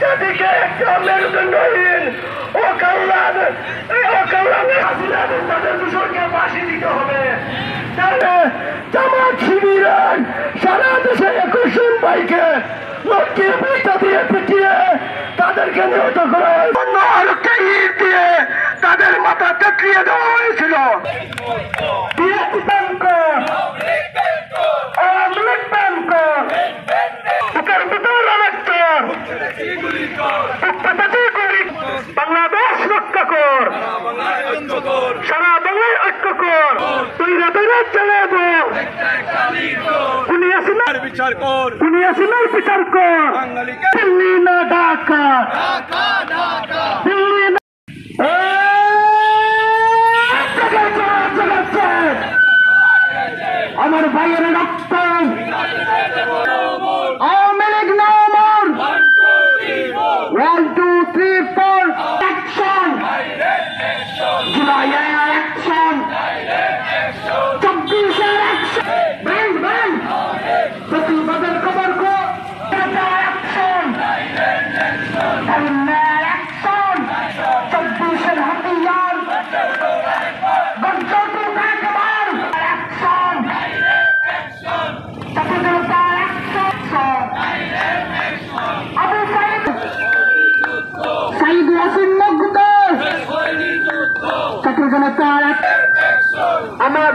জাতিকে একটা মেরুদণ্ডহীন ও কল্যাণে তাদের দূষণকে ফাঁসি দিতে হবে। জামাত শিবিরের সারা দেশে 21 জন ভাইকে লক্ষ্মীর পিঠা দিয়ে পিটিয়ে তাদেরকে নিহত করা অন্য আরেকটা ইট দিয়ে তাদের মাথা চাকরিয়ে দেওয়া হয়েছিল। বাংলাদেশ রক্ষা কর, সারা বাংলায় ঐক্য কর, তুই রাতের চলে যাও, বিচার কর, বিচার কর, দিল্লি না ঢাকা, দিল্লি না আমার ভাইয়ের রক্ত আওয়ামী লীগ না আমার 1 2 3 4 action, July action, 24 action, ban প্রতিবাদের খবর কো অ্যাকশন, অ্যাকশন, 24 হাতিয়ার গণতন্ত্র একবার অ্যাকশন, আমার